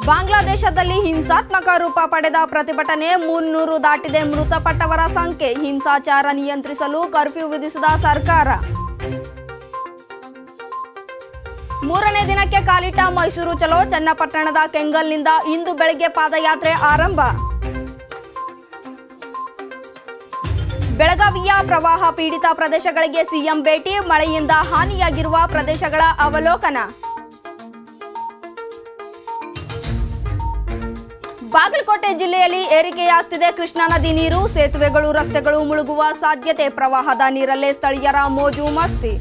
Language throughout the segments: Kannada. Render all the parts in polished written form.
ಬಾಂಗ್ಲಾದೇಶದಲ್ಲಿ ಹಿಂಸಾತ್ಮಕ ರೂಪ ಪಡೆದ ಪ್ರತಿಭಟನೆ 300 ದಾಟಿದೆ. ಮೃತಪಟ್ಟವರ ಸಂಖ್ಯೆ. ಹಿಂಸಾಚಾರ ನಿಯಂತ್ರಿಸಲು ಕರ್ಫ್ಯೂ ವಿಧಿಸಿದ ಸರ್ಕಾರ. ಮೂರನೇ ದಿನಕ್ಕೆ ಕಾಲಿಟ್ಟ ಮೈಸೂರು ಚಲೋ. ಚನ್ನಪಟ್ಟಣದ ಕೆಂಗಲ್ನಿಂದ ಇಂದು ಬೆಳಗ್ಗೆ ಪಾದಯಾತ್ರೆ ಆರಂಭ. ಬೆಳಗಾವಿಯ ಪ್ರವಾಹ ಪೀಡಿತ ಪ್ರದೇಶಗಳಿಗೆ ಸಿಎಂ ಭೇಟಿ. ಮಳೆಯಿಂದ ಹಾನಿಯಾಗಿರುವ ಪ್ರದೇಶಗಳ ಅವಲೋಕನ. ಬಾಗಲಕೋಟೆ ಜಿಲ್ಲೆಯಲ್ಲಿ ಏರಿಕೆಯಾಗ್ತಿದೆ ಕೃಷ್ಣಾ ನದಿ ನೀರು. ಸೇತುವೆಗಳು ರಸ್ತೆಗಳು ಮುಳುಗುವ ಸಾಧ್ಯತೆ. ಪ್ರವಾಹದ ನೀರಲ್ಲೇ ಸ್ಥಳೀಯರ ಮೋಜು ಮಸ್ತಿ.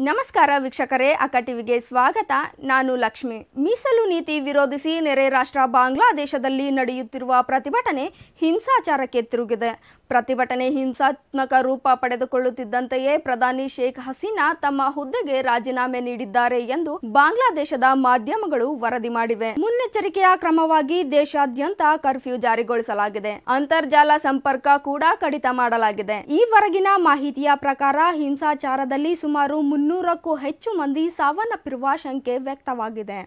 ನಮಸ್ಕಾರ ವೀಕ್ಷಕರೇ, ಅಕ್ಕ ಟಿವಿಗೆ ಸ್ವಾಗತ. ನಾನು ಲಕ್ಷ್ಮಿ. ಮೀಸಲು ನೀತಿ ವಿರೋಧಿಸಿ ನೆರೆ ರಾಷ್ಟ್ರ ಬಾಂಗ್ಲಾದೇಶದಲ್ಲಿ ನಡೆಯುತ್ತಿರುವ ಪ್ರತಿಭಟನೆ ಹಿಂಸಾಚಾರಕ್ಕೆ ತಿರುಗಿದೆ. ಪ್ರತಿಭಟನೆ ಹಿಂಸಾತ್ಮಕ ರೂಪ ಪಡೆದುಕೊಳ್ಳುತ್ತಿದ್ದಂತೆಯೇ ಪ್ರಧಾನಿ ಶೇಖ್ ಹಸೀನಾ ತಮ್ಮ ಹುದ್ದೆಗೆ ರಾಜೀನಾಮೆ ನೀಡಿದ್ದಾರೆ ಎಂದು ಬಾಂಗ್ಲಾದೇಶದ ಮಾಧ್ಯಮಗಳು ವರದಿ ಮಾಡಿವೆ. ಮುನ್ನೆಚ್ಚರಿಕೆಯ ಕ್ರಮವಾಗಿ ದೇಶಾದ್ಯಂತ ಕರ್ಫ್ಯೂ ಜಾರಿಗೊಳಿಸಲಾಗಿದೆ. ಅಂತರ್ಜಾಲ ಸಂಪರ್ಕ ಕೂಡ ಕಡಿತ ಮಾಡಲಾಗಿದೆ. ಈವರೆಗಿನ ಮಾಹಿತಿಯ ಪ್ರಕಾರ ಹಿಂಸಾಚಾರದಲ್ಲಿ ಸುಮಾರು 300ಕ್ಕೂ ಹೆಚ್ಚು ಮಂದಿ ಸಾವನ್ನಪ್ಪಿರುವ ಶಂಕೆ ವ್ಯಕ್ತವಾಗಿದೆ.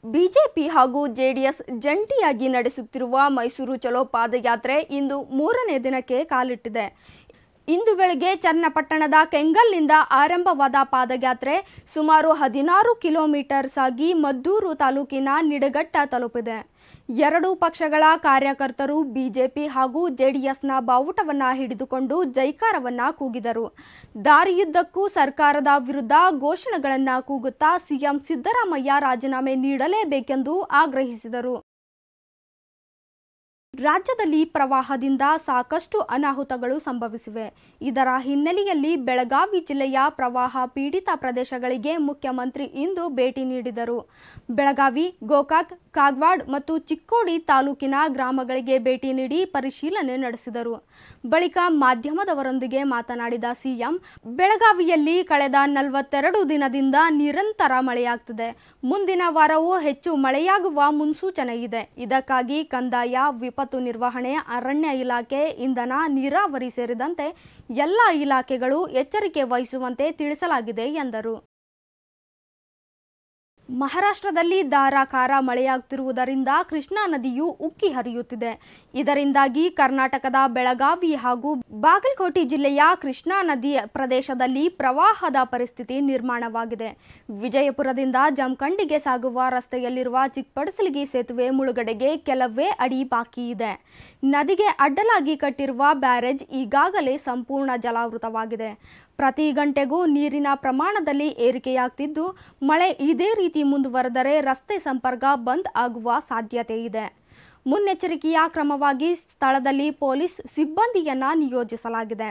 ಬಿಜೆಪಿ ಹಾಗೂ ಜೆಡಿಎಸ್ ಜಂಟಿಯಾಗಿ ನಡೆಸುತ್ತಿರುವ ಮೈಸೂರು ಚಲೋ ಪಾದಯಾತ್ರೆ ಇಂದು ಮೂರನೇ ದಿನಕ್ಕೆ ಕಾಲಿಟ್ಟಿದೆ. ಇಂದು ಬೆಳಗ್ಗೆ ಚನ್ನಪಟ್ಟಣದ ಕೆಂಗಲ್ನಿಂದ ಆರಂಭವಾದ ಪಾದಯಾತ್ರೆ ಸುಮಾರು 16 ಕಿಲೋಮೀಟರ್ ಸಾಗಿ ಮದ್ದೂರು ತಾಲೂಕಿನ ನಿಡಘಟ್ಟ ತಲುಪಿದೆ. ಎರಡೂ ಪಕ್ಷಗಳ ಕಾರ್ಯಕರ್ತರು ಬಿಜೆಪಿ ಹಾಗೂ ಜೆಡಿಎಸ್ನ ಬಾವುಟವನ್ನ ಹಿಡಿದುಕೊಂಡು ಜೈಕಾರವನ್ನ ಕೂಗಿದರು. ದಾರಿಯುದ್ದಕ್ಕೂ ಸರ್ಕಾರದ ವಿರುದ್ಧ ಘೋಷಣೆಗಳನ್ನ ಕೂಗುತ್ತಾ ಸಿಎಂ ಸಿದ್ದರಾಮಯ್ಯ ರಾಜೀನಾಮೆ ನೀಡಲೇಬೇಕೆಂದು ಆಗ್ರಹಿಸಿದರು. ರಾಜ್ಯದಲ್ಲಿ ಪ್ರವಾಹದಿಂದ ಸಾಕಷ್ಟು ಅನಾಹುತಗಳು ಸಂಭವಿಸಿವೆ. ಇದರ ಹಿನ್ನೆಲೆಯಲ್ಲಿ ಬೆಳಗಾವಿ ಜಿಲ್ಲೆಯ ಪ್ರವಾಹ ಪೀಡಿತ ಪ್ರದೇಶಗಳಿಗೆ ಮುಖ್ಯಮಂತ್ರಿ ಇಂದು ಭೇಟಿ ನೀಡಿದರು. ಬೆಳಗಾವಿ, ಗೋಕಾಕ್, ಕಾಗವಾಡ ಮತ್ತು ಚಿಕ್ಕೋಡಿ ತಾಲೂಕಿನ ಗ್ರಾಮಗಳಿಗೆ ಭೇಟಿ ನೀಡಿ ಪರಿಶೀಲನೆ ನಡೆಸಿದರು. ಬಳಿಕ ಮಾಧ್ಯಮದವರೊಂದಿಗೆ ಮಾತನಾಡಿದ ಸಿಎಂ, ಬೆಳಗಾವಿಯಲ್ಲಿ ಕಳೆದ 42 ದಿನದಿಂದ ನಿರಂತರ ಮಳೆಯಾಗುತ್ತಿದೆ. ಮುಂದಿನ ವಾರವೂ ಹೆಚ್ಚು ಮಳೆಯಾಗುವ ಮುನ್ಸೂಚನೆ ಇದೆ. ಇದಕ್ಕಾಗಿ ಕಂದಾಯ, ವಿಪತ್ತು ನಿರ್ವಹಣೆ, ಅರಣ್ಯ ಇಲಾಖೆ, ಇಂಧನ, ನೀರಾವರಿ ಸೇರಿದಂತೆ ಎಲ್ಲ ಇಲಾಖೆಗಳು ಎಚ್ಚರಿಕೆ ವಹಿಸುವಂತೆ ತಿಳಿಸಲಾಗಿದೆ ಎಂದರು. ಮಹಾರಾಷ್ಟ್ರದಲ್ಲಿ ಧಾರಾಕಾರ ಮಳೆಯಾಗುತ್ತಿರುವುದರಿಂದ ಕೃಷ್ಣಾ ನದಿಯು ಉಕ್ಕಿ ಹರಿಯುತ್ತಿದೆ. ಇದರಿಂದಾಗಿ ಕರ್ನಾಟಕದ ಬೆಳಗಾವಿ ಹಾಗೂ ಬಾಗಲಕೋಟೆ ಜಿಲ್ಲೆಯ ಕೃಷ್ಣಾ ನದಿ ಪ್ರದೇಶದಲ್ಲಿ ಪ್ರವಾಹದ ಪರಿಸ್ಥಿತಿ ನಿರ್ಮಾಣವಾಗಿದೆ. ವಿಜಯಪುರದಿಂದ ಜಮಖಂಡಿಗೆ ಸಾಗುವ ರಸ್ತೆಯಲ್ಲಿರುವ ಚಿಕ್ಕಪಡಸಲಗಿ ಸೇತುವೆ ಮುಳುಗಡೆಗೆ ಕೆಲವೇ ಅಡಿ ಬಾಕಿ ಇದೆ. ನದಿಗೆ ಅಡ್ಡಲಾಗಿ ಕಟ್ಟಿರುವ ಬ್ಯಾರೇಜ್ ಈಗಾಗಲೇ ಸಂಪೂರ್ಣ ಜಲಾವೃತವಾಗಿದೆ. ಪ್ರತಿ ಗಂಟೆಗೂ ನೀರಿನ ಪ್ರಮಾಣದಲ್ಲಿ ಏರಿಕೆಯಾಗುತ್ತಿದ್ದು, ಮಳೆ ಇದೇ ರೀತಿ ಮುಂದುವರೆದರೆ ರಸ್ತೆ ಸಂಪರ್ಕ ಬಂದ್ ಆಗುವ ಸಾಧ್ಯತೆ ಇದೆ. ಮುನ್ನೆಚ್ಚರಿಕೆಯ ಕ್ರಮವಾಗಿ ಸ್ಥಳದಲ್ಲಿ ಪೊಲೀಸ್ ಸಿಬ್ಬಂದಿಯನ್ನ ನಿಯೋಜಿಸಲಾಗಿದೆ.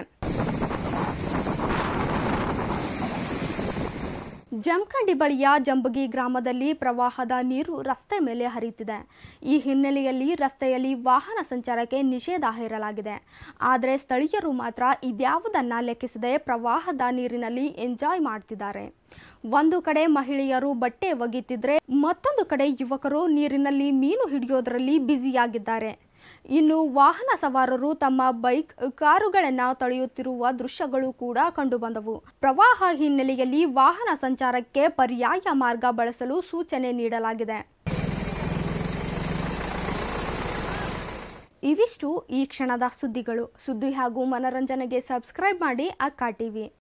ಜಮಖಂಡಿ ಬಳಿಯ ಜಂಬಗಿ ಗ್ರಾಮದಲ್ಲಿ ಪ್ರವಾಹದ ನೀರು ರಸ್ತೆ ಮೇಲೆ ಹರಿಯುತ್ತಿದೆ. ಈ ಹಿನ್ನೆಲೆಯಲ್ಲಿ ರಸ್ತೆಯಲ್ಲಿ ವಾಹನ ಸಂಚಾರಕ್ಕೆ ನಿಷೇಧ ಹೇರಲಾಗಿದೆ. ಆದರೆ ಸ್ಥಳೀಯರು ಮಾತ್ರ ಇದ್ಯಾವುದನ್ನ ಲೆಕ್ಕಿಸದೆ ಪ್ರವಾಹದ ನೀರಿನಲ್ಲಿ ಎಂಜಾಯ್ ಮಾಡ್ತಿದ್ದಾರೆ. ಒಂದು ಕಡೆ ಮಹಿಳೆಯರು ಬಟ್ಟೆ ಒಗೆಯುತ್ತಿದ್ರೆ, ಮತ್ತೊಂದು ಕಡೆ ಯುವಕರು ನೀರಿನಲ್ಲಿ ಮೀನು ಹಿಡಿಯೋದ್ರಲ್ಲಿ ಬ್ಯುಸಿಯಾಗಿದ್ದಾರೆ. ಇನ್ನು ವಾಹನ ಸವಾರರು ತಮ್ಮ ಬೈಕ್, ಕಾರುಗಳನ್ನು ತೊಳೆಯುತ್ತಿರುವ ದೃಶ್ಯಗಳು ಕೂಡ ಕಂಡುಬಂದವು. ಪ್ರವಾಹ ಹಿನ್ನೆಲೆಯಲ್ಲಿ ವಾಹನ ಸಂಚಾರಕ್ಕೆ ಪರ್ಯಾಯ ಮಾರ್ಗ ಬಳಸಲು ಸೂಚನೆ ನೀಡಲಾಗಿದೆ. ಇವಿಷ್ಟು ಈ ಕ್ಷಣದ ಸುದ್ದಿಗಳು. ಸುದ್ದಿ ಹಾಗೂ ಮನರಂಜನೆಗೆ ಸಬ್ಸ್ಕ್ರೈಬ್ ಮಾಡಿ ಅಕ್ಕ ಟಿವಿ.